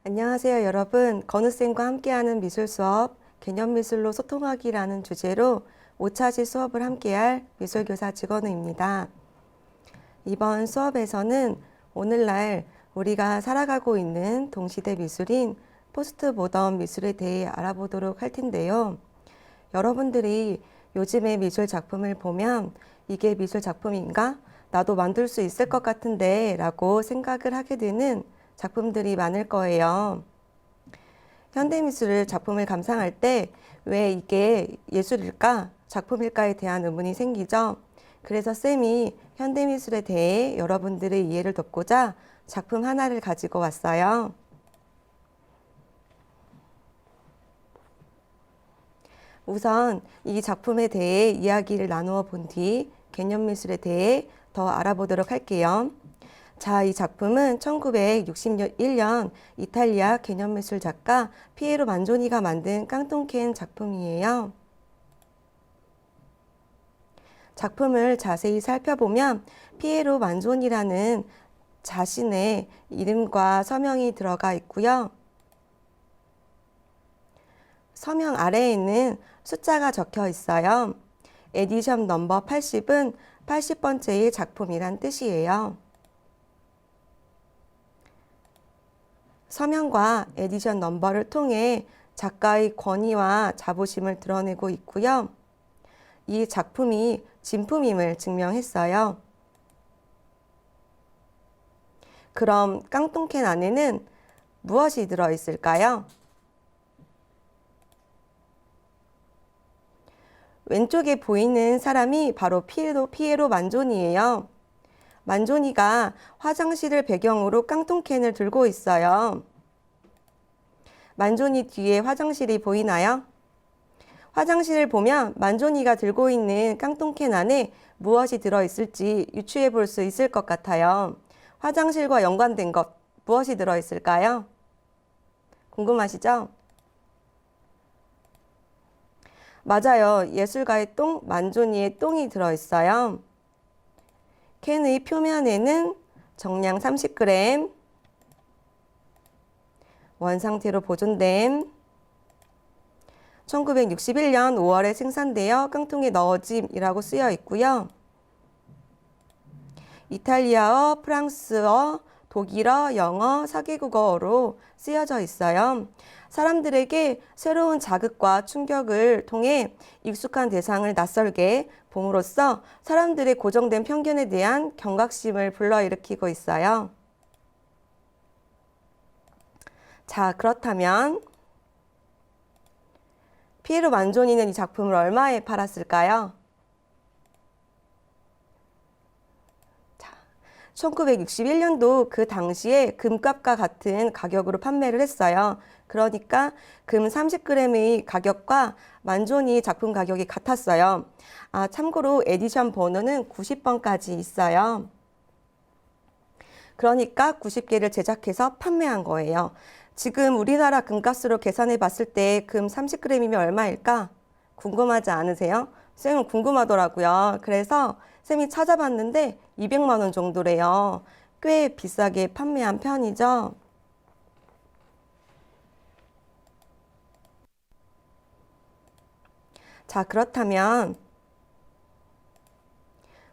안녕하세요, 여러분. 건우쌤과 함께하는 미술 수업, 개념미술로 소통하기라는 주제로 5차시 수업을 함께할 미술교사 직원우입니다. 이번 수업에서는 오늘날 우리가 살아가고 있는 동시대 미술인 포스트 모던 미술에 대해 알아보도록 할 텐데요. 여러분들이 요즘의 미술 작품을 보면 이게 미술 작품인가? 나도 만들 수 있을 것 같은데 라고 생각을 하게 되는 작품들이 많을 거예요. 현대미술 작품을 감상할 때 왜 이게 예술일까? 작품일까에 대한 의문이 생기죠. 그래서 쌤이 현대미술에 대해 여러분들의 이해를 돕고자 작품 하나를 가지고 왔어요. 우선 이 작품에 대해 이야기를 나누어 본 뒤 개념미술에 대해 더 알아보도록 할게요. 자, 이 작품은 1961년 이탈리아 개념미술 작가 피에로 만조니가 만든 깡통캔 작품이에요. 작품을 자세히 살펴보면 피에로 만조니라는 자신의 이름과 서명이 들어가 있고요. 서명 아래에는 숫자가 적혀 있어요. 에디션 넘버 80은 80번째의 작품이란 뜻이에요. 서명과 에디션 넘버를 통해 작가의 권위와 자부심을 드러내고 있고요. 이 작품이 진품임을 증명했어요. 그럼 깡통캔 안에는 무엇이 들어있을까요? 왼쪽에 보이는 사람이 바로 피에로 만조니예요. 만조니가 화장실을 배경으로 깡통캔을 들고 있어요. 만조니 뒤에 화장실이 보이나요? 화장실을 보면 만조니가 들고 있는 깡통캔 안에 무엇이 들어있을지 유추해 볼 수 있을 것 같아요. 화장실과 연관된 것 무엇이 들어있을까요? 궁금하시죠? 맞아요. 예술가의 똥, 만조니의 똥이 들어있어요. 캔의 표면에는 정량 30g, 원상태로 보존된 1961년 5월에 생산되어 깡통에 넣어짐이라고 쓰여 있고요. 이탈리아어, 프랑스어, 독일어, 영어, 4개국어로 쓰여져 있어요. 사람들에게 새로운 자극과 충격을 통해 익숙한 대상을 낯설게 봄으로써 사람들의 고정된 편견에 대한 경각심을 불러일으키고 있어요. 자, 그렇다면 피에로 만조니는 이 작품을 얼마에 팔았을까요? 1961년도 그 당시에 금값과 같은 가격으로 판매를 했어요. 그러니까 금 30g의 가격과 만조니 작품 가격이 같았어요. 참고로 에디션 번호는 90번까지 있어요. 그러니까 90개를 제작해서 판매한 거예요. 지금 우리나라 금값으로 계산해 봤을 때 금 30g이면 얼마일까? 궁금하지 않으세요? 쌤은 궁금하더라고요. 그래서 쌤이 찾아봤는데 200만 원 정도래요. 꽤 비싸게 판매한 편이죠. 자, 그렇다면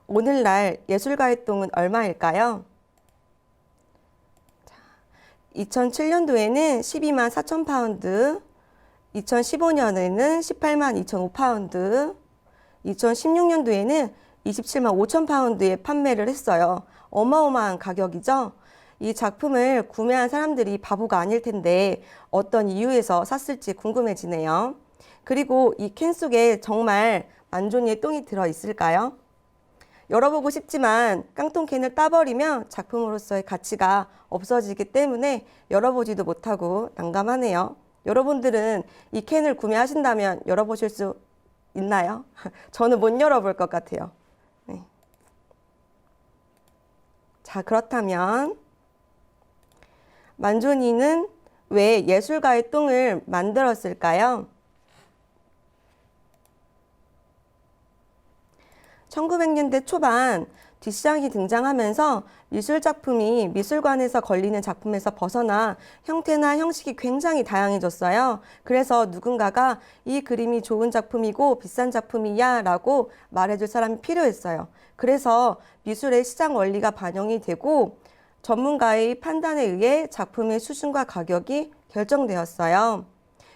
오늘날 예술가의 똥은 얼마일까요? 2007년도에는 12만 4천 파운드, 2015년에는 18만 2,005파운드, 2016년도에는 27만 5천 파운드에 판매를 했어요. 어마어마한 가격이죠. 이 작품을 구매한 사람들이 바보가 아닐 텐데 어떤 이유에서 샀을지 궁금해지네요. 그리고 이 캔 속에 정말 만조니의 똥이 들어있을까요? 열어보고 싶지만 깡통캔을 따버리면 작품으로서의 가치가 없어지기 때문에 열어보지도 못하고 난감하네요. 여러분들은 이 캔을 구매하신다면 열어보실 수 있나요? 저는 못 열어볼 것 같아요. 네. 자, 그렇다면 만조니는 왜 예술가의 똥을 만들었을까요? 1900년대 초반 뒷시장이 등장하면서 미술 작품이 미술관에서 걸리는 작품에서 벗어나 형태나 형식이 굉장히 다양해졌어요. 그래서 누군가가 이 그림이 좋은 작품이고 비싼 작품이야 라고 말해줄 사람이 필요했어요. 그래서 미술의 시장 원리가 반영이 되고 전문가의 판단에 의해 작품의 수준과 가격이 결정되었어요.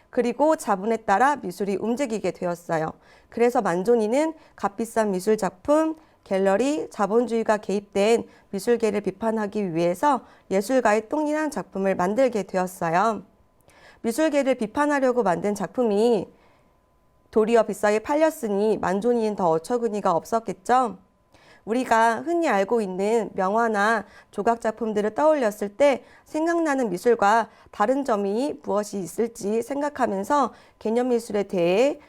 그리고 자본에 따라 미술이 움직이게 되었어요. 그래서 만조니는 값비싼 미술 작품, 갤러리, 자본주의가 개입된 미술계를 비판하기 위해서 예술가의 똥이란 작품을 만들게 되었어요. 미술계를 비판하려고 만든 작품이 도리어 비싸게 팔렸으니 만조니는 더 어처구니가 없었겠죠. 우리가 흔히 알고 있는 명화나 조각 작품들을 떠올렸을 때 생각나는 미술과 다른 점이 무엇이 있을지 생각하면서 개념 미술에 대해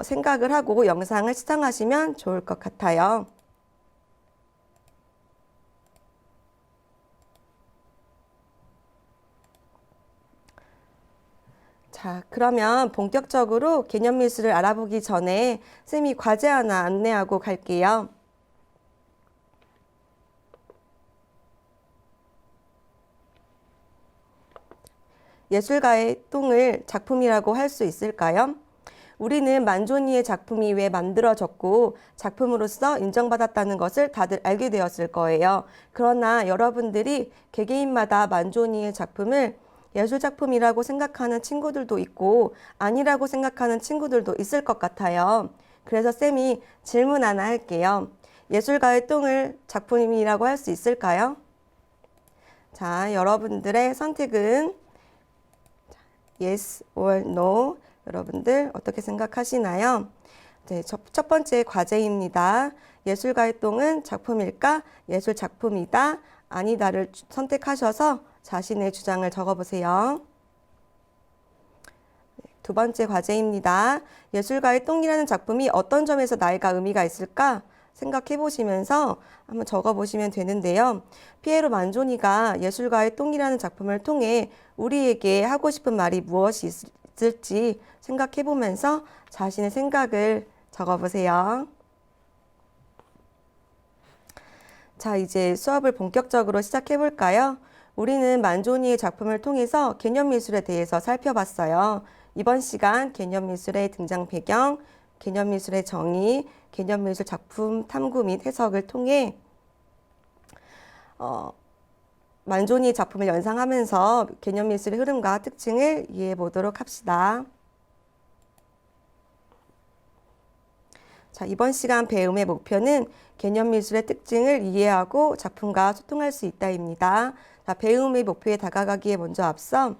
생각을 하고 영상을 시청하시면 좋을 것 같아요. 자, 그러면 본격적으로 개념 미술을 알아보기 전에 쌤이 과제 하나 안내하고 갈게요. 예술가의 똥을 작품이라고 할 수 있을까요? 우리는 만조니의 작품이 왜 만들어졌고 작품으로서 인정받았다는 것을 다들 알게 되었을 거예요. 그러나 여러분들이 개개인마다 만조니의 작품을 예술작품이라고 생각하는 친구들도 있고 아니라고 생각하는 친구들도 있을 것 같아요. 그래서 쌤이 질문 하나 할게요. 예술가의 똥을 작품이라고 할 수 있을까요? 자, 여러분들의 선택은 yes or no. 여러분들 어떻게 생각하시나요? 네, 첫 번째 과제입니다. 예술가의 똥은 작품일까? 예술 작품이다. 아니다를 선택하셔서 자신의 주장을 적어보세요. 두 번째 과제입니다. 예술가의 똥이라는 작품이 어떤 점에서 나이가 의미가 있을까? 생각해 보시면서 한번 적어 보시면 되는데요. 피에로 만조니가 예술가의 똥이라는 작품을 통해 우리에게 하고 싶은 말이 무엇이 있을지 생각해 보면서 자신의 생각을 적어 보세요. 자, 이제 수업을 본격적으로 시작해 볼까요? 우리는 만조니의 작품을 통해서 개념 미술에 대해서 살펴봤어요. 이번 시간 개념 미술의 등장 배경, 개념 미술의 정의, 개념 미술 작품 탐구 및 해석을 통해 만조니 작품을 연상하면서 개념 미술의 흐름과 특징을 이해해 보도록 합시다. 자, 이번 시간 배움의 목표는 개념 미술의 특징을 이해하고 작품과 소통할 수 있다입니다. 자, 배움의 목표에 다가가기에 먼저 앞서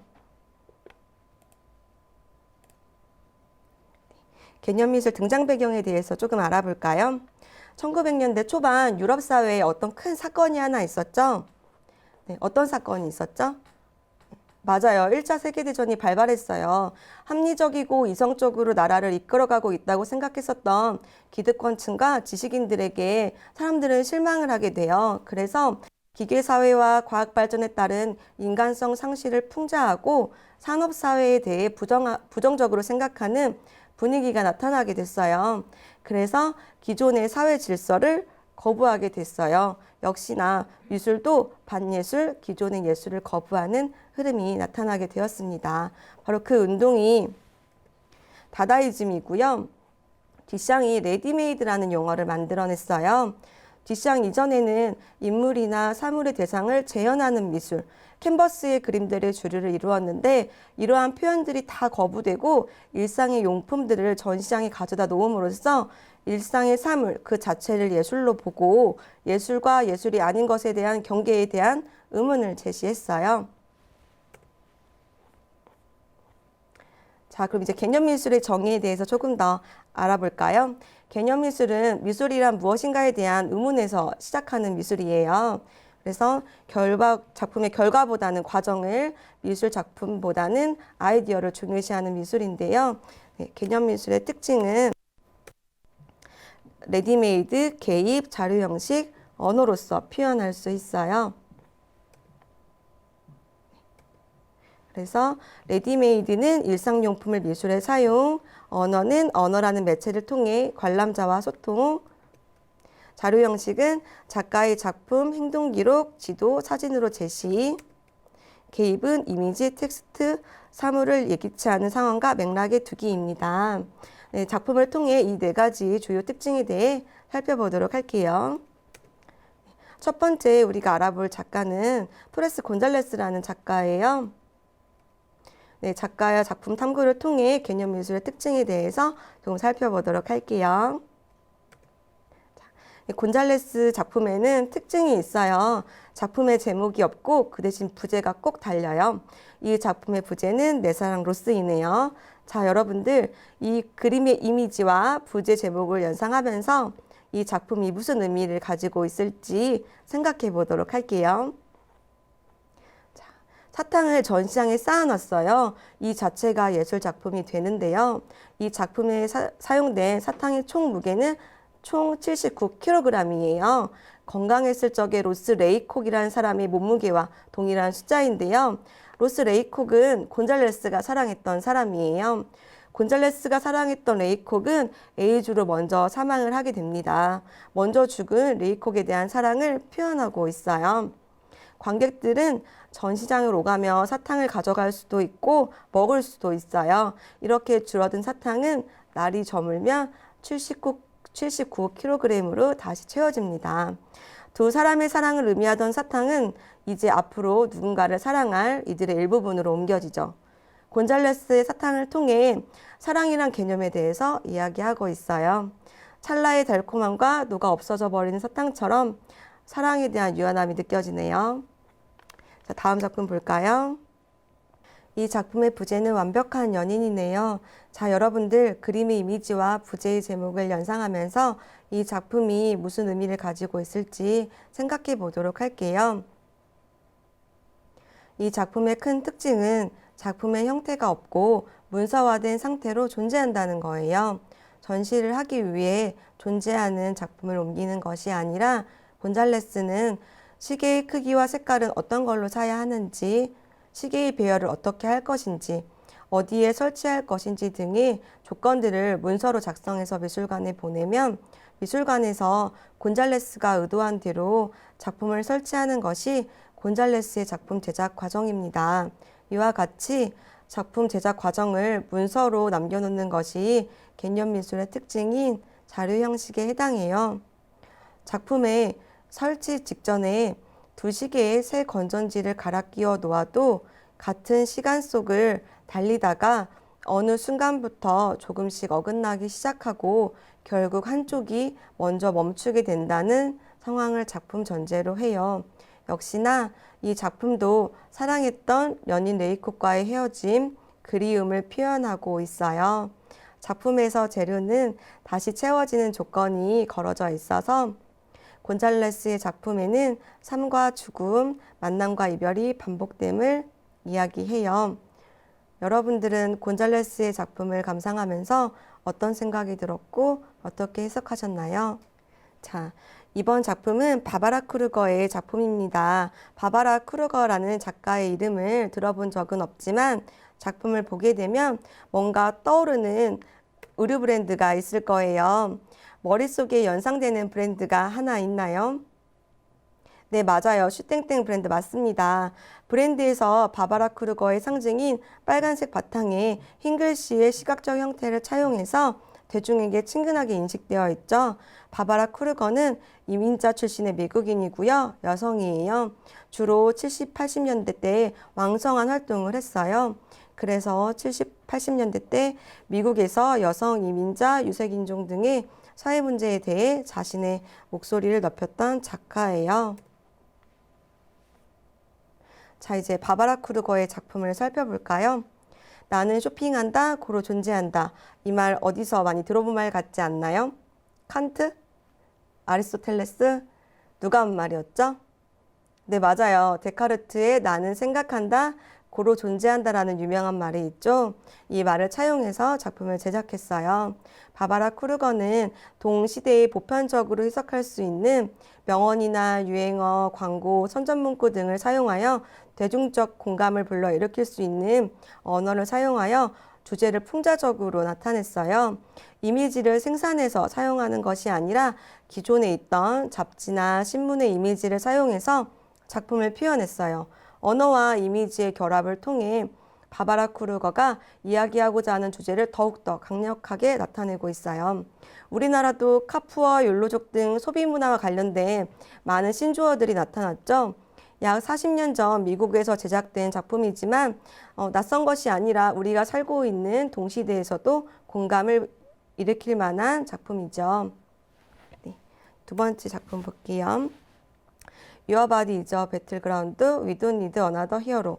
개념 미술 등장 배경에 대해서 조금 알아볼까요? 1900년대 초반 유럽 사회에 어떤 큰 사건이 하나 있었죠? 네, 어떤 사건이 있었죠? 맞아요. 1차 세계대전이 발발했어요. 합리적이고 이성적으로 나라를 이끌어가고 있다고 생각했었던 기득권층과 지식인들에게 사람들은 실망을 하게 돼요. 그래서 기계사회와 과학발전에 따른 인간성 상실을 풍자하고 산업사회에 대해 부정적으로 생각하는 분위기가 나타나게 됐어요. 그래서 기존의 사회 질서를 거부하게 됐어요. 역시나 미술도 반예술, 기존의 예술을 거부하는 흐름이 나타나게 되었습니다. 바로 그 운동이 다다이즘이고요. 뒷샹이 레디메이드라는 용어를 만들어냈어요. 뒷샹 이전에는 인물이나 사물의 대상을 재현하는 미술, 캔버스의 그림들의 주류를 이루었는데 이러한 표현들이 다 거부되고 일상의 용품들을 전시장에 가져다 놓음으로써 일상의 사물 그 자체를 예술로 보고 예술과 예술이 아닌 것에 대한 경계에 대한 의문을 제시했어요. 자, 그럼 이제 개념 미술의 정의에 대해서 조금 더 알아볼까요? 개념 미술은 미술이란 무엇인가에 대한 의문에서 시작하는 미술이에요. 그래서 작품의 결과보다는 과정을, 미술 작품보다는 아이디어를 중요시하는 미술인데요. 네, 개념 미술의 특징은 레디메이드, 개입, 자료 형식, 언어로서 표현할 수 있어요. 그래서 레디메이드는 일상용품을 미술에 사용, 언어는 언어라는 매체를 통해 관람자와 소통, 자료 형식은 작가의 작품, 행동기록, 지도, 사진으로 제시. 개입은 이미지, 텍스트, 사물을 예기치 않은 상황과 맥락에 두기입니다. 네, 작품을 통해 이 네 가지 주요 특징에 대해 살펴보도록 할게요. 첫 번째 우리가 알아볼 작가는 토레스 곤잘레스라는 작가예요. 네, 작가의 작품 탐구를 통해 개념 미술의 특징에 대해서 좀 살펴보도록 할게요. 곤잘레스 작품에는 특징이 있어요. 작품의 제목이 없고 그 대신 부제가 꼭 달려요. 이 작품의 부제는 내 사랑 로스이네요. 자, 여러분들 이 그림의 이미지와 부제 제목을 연상하면서 이 작품이 무슨 의미를 가지고 있을지 생각해 보도록 할게요. 자, 사탕을 전시장에 쌓아놨어요. 이 자체가 예술 작품이 되는데요. 이 작품에 사용된 사탕의 총 무게는 총 79kg이에요. 건강했을 적에 로스 레이콕이라는 사람의 몸무게와 동일한 숫자인데요. 로스 레이콕은 곤잘레스가 사랑했던 사람이에요. 곤잘레스가 사랑했던 레이콕은 에이주로 먼저 사망을 하게 됩니다. 먼저 죽은 레이콕에 대한 사랑을 표현하고 있어요. 관객들은 전시장을 오가며 사탕을 가져갈 수도 있고 먹을 수도 있어요. 이렇게 줄어든 사탕은 날이 저물면 79kg으로 다시 채워집니다. 두 사람의 사랑을 의미하던 사탕은 이제 앞으로 누군가를 사랑할 이들의 일부분으로 옮겨지죠. 곤잘레스의 사탕을 통해 사랑이란 개념에 대해서 이야기하고 있어요. 찰나의 달콤함과 녹아 없어져 버리는 사탕처럼 사랑에 대한 유한함이 느껴지네요. 자, 다음 작품 볼까요? 이 작품의 부제는 완벽한 연인이네요. 자, 여러분들 그림의 이미지와 부제의 제목을 연상하면서 이 작품이 무슨 의미를 가지고 있을지 생각해 보도록 할게요. 이 작품의 큰 특징은 작품의 형태가 없고 문서화된 상태로 존재한다는 거예요. 전시를 하기 위해 존재하는 작품을 옮기는 것이 아니라 곤잘레스는 시계의 크기와 색깔은 어떤 걸로 사야 하는지, 시계의 배열을 어떻게 할 것인지, 어디에 설치할 것인지 등의 조건들을 문서로 작성해서 미술관에 보내면 미술관에서 곤잘레스가 의도한 대로 작품을 설치하는 것이 곤잘레스의 작품 제작 과정입니다. 이와 같이 작품 제작 과정을 문서로 남겨놓는 것이 개념 미술의 특징인 자료 형식에 해당해요. 작품의 설치 직전에 두 시계의 새 건전지를 갈아 끼워 놓아도 같은 시간 속을 달리다가 어느 순간부터 조금씩 어긋나기 시작하고 결국 한쪽이 먼저 멈추게 된다는 상황을 작품 전제로 해요. 역시나 이 작품도 사랑했던 연인 레이콕과의 헤어짐, 그리움을 표현하고 있어요. 작품에서 재료는 다시 채워지는 조건이 걸어져 있어서 곤잘레스의 작품에는 삶과 죽음, 만남과 이별이 반복됨을 이야기해요. 여러분들은 곤잘레스의 작품을 감상하면서 어떤 생각이 들었고 어떻게 해석하셨나요? 자, 이번 작품은 바바라 크루거의 작품입니다. 바바라 크루거라는 작가의 이름을 들어본 적은 없지만 작품을 보게 되면 뭔가 떠오르는 의류 브랜드가 있을 거예요. 머릿속에 연상되는 브랜드가 하나 있나요? 네, 맞아요. 슈땡땡 브랜드 맞습니다. 브랜드에서 바바라 크루거의 상징인 빨간색 바탕에 흰 글씨의 시각적 형태를 차용해서 대중에게 친근하게 인식되어 있죠. 바바라 크루거는 이민자 출신의 미국인이고요. 여성이에요. 주로 70, 80년대 때 왕성한 활동을 했어요. 그래서 70, 80년대 때 미국에서 여성 이민자, 유색인종 등의 사회 문제에 대해 자신의 목소리를 넓혔던 작가예요. 자, 이제 바바라 크루거의 작품을 살펴볼까요? 나는 쇼핑한다, 고로 존재한다. 이 말 어디서 많이 들어본 말 같지 않나요? 칸트? 아리스토텔레스? 누가 한 말이었죠? 네, 맞아요. 데카르트의 나는 생각한다, 고로 존재한다라는 유명한 말이 있죠. 이 말을 차용해서 작품을 제작했어요. 바바라 크루거는 동시대에 보편적으로 해석할 수 있는 명언이나 유행어, 광고, 선전문구 등을 사용하여 대중적 공감을 불러일으킬 수 있는 언어를 사용하여 주제를 풍자적으로 나타냈어요. 이미지를 생산해서 사용하는 것이 아니라 기존에 있던 잡지나 신문의 이미지를 사용해서 작품을 표현했어요. 언어와 이미지의 결합을 통해 바바라 크루거가 이야기하고자 하는 주제를 더욱더 강력하게 나타내고 있어요. 우리나라도 카푸어, 욜로족 등 소비 문화와 관련된 많은 신조어들이 나타났죠. 약 40년 전 미국에서 제작된 작품이지만 낯선 것이 아니라 우리가 살고 있는 동시대에서도 공감을 일으킬 만한 작품이죠. 네, 두 번째 작품 볼게요. Your body is a battleground. We don't need another hero.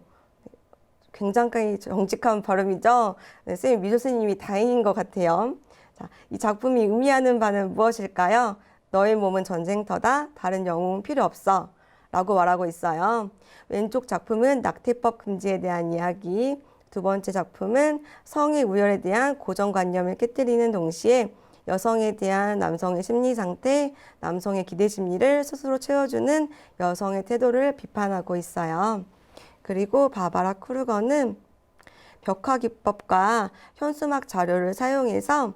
굉장히 정직한 발음이죠. 네, 선생님, 미조 선생님이 다행인 것 같아요. 자, 이 작품이 의미하는 바는 무엇일까요? 너의 몸은 전쟁터다. 다른 영웅은 필요 없어. 라고 말하고 있어요. 왼쪽 작품은 낙태법 금지에 대한 이야기. 두 번째 작품은 성의 우열에 대한 고정관념을 깨뜨리는 동시에 여성에 대한 남성의 심리 상태, 남성의 기대 심리를 스스로 채워주는 여성의 태도를 비판하고 있어요. 그리고 바바라 크루거는 벽화 기법과 현수막 자료를 사용해서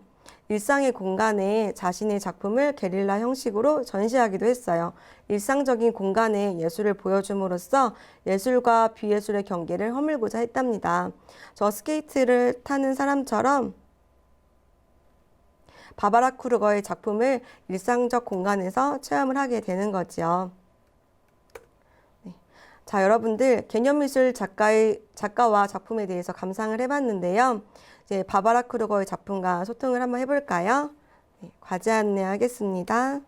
일상의 공간에 자신의 작품을 게릴라 형식으로 전시하기도 했어요. 일상적인 공간에 예술을 보여줌으로써 예술과 비예술의 경계를 허물고자 했답니다. 저 스케이트를 타는 사람처럼 바바라 크루거의 작품을 일상적 공간에서 체험을 하게 되는 거지요. 네. 자, 여러분들 개념미술 작가와 작품에 대해서 감상을 해봤는데요. 이제 바바라 크루거의 작품과 소통을 한번 해볼까요? 네, 과제 안내하겠습니다.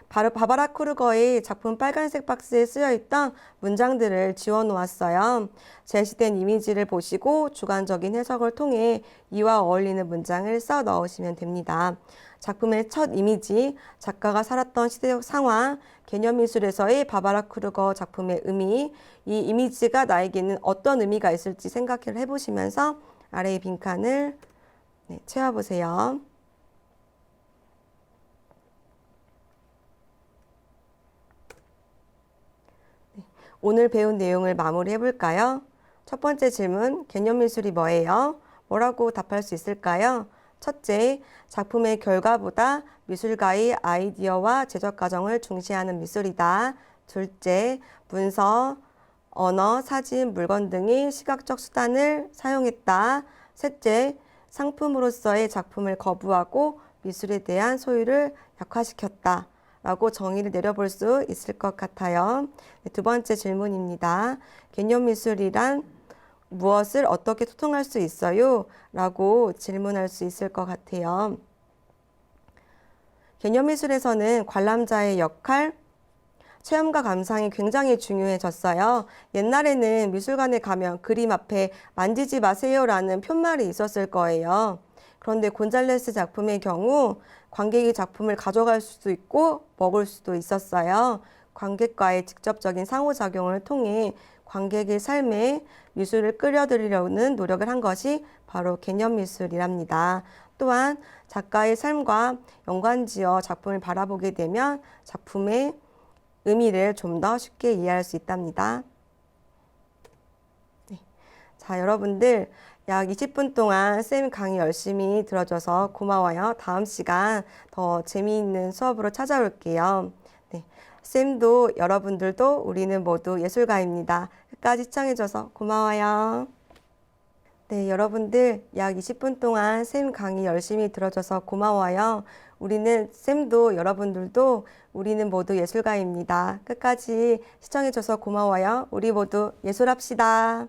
바로 바바라 크루거의 작품 빨간색 박스에 쓰여있던 문장들을 지워놓았어요. 제시된 이미지를 보시고 주관적인 해석을 통해 이와 어울리는 문장을 써 넣으시면 됩니다. 작품의 첫 이미지, 작가가 살았던 시대적 상황, 개념미술에서의 바바라 크루거 작품의 의미, 이 이미지가 나에게는 어떤 의미가 있을지 생각을 해보시면서 아래의 빈칸을 채워보세요. 오늘 배운 내용을 마무리해 볼까요? 첫 번째 질문, 개념미술이 뭐예요? 뭐라고 답할 수 있을까요? 첫째, 작품의 결과보다 미술가의 아이디어와 제작 과정을 중시하는 미술이다. 둘째, 문서, 언어, 사진, 물건 등의 시각적 수단을 사용했다. 셋째, 상품으로서의 작품을 거부하고 미술에 대한 소유를 약화시켰다. 라고 정의를 내려볼 수 있을 것 같아요. 두 번째 질문입니다. 개념미술이란 무엇을 어떻게 소통할 수 있어요? 라고 질문할 수 있을 것 같아요. 개념미술에서는 관람자의 역할, 체험과 감상이 굉장히 중요해졌어요. 옛날에는 미술관에 가면 그림 앞에 만지지 마세요라는 푯말이 있었을 거예요. 그런데 곤잘레스 작품의 경우 관객이 작품을 가져갈 수도 있고 먹을 수도 있었어요. 관객과의 직접적인 상호작용을 통해 관객의 삶에 미술을 끌어들이려는 노력을 한 것이 바로 개념미술이랍니다. 또한 작가의 삶과 연관지어 작품을 바라보게 되면 작품의 의미를 좀 더 쉽게 이해할 수 있답니다. 네. 자, 여러분들 약 20분 동안 쌤 강의 열심히 들어줘서 고마워요. 다음 시간 더 재미있는 수업으로 찾아올게요. 네. 쌤도 여러분들도 우리는 모두 예술가입니다. 끝까지 시청해줘서 고마워요. 네, 여러분들 약 20분 동안 쌤 강의 열심히 들어줘서 고마워요. 쌤도 여러분들도 우리는 모두 예술가입니다. 끝까지 시청해줘서 고마워요. 우리 모두 예술합시다.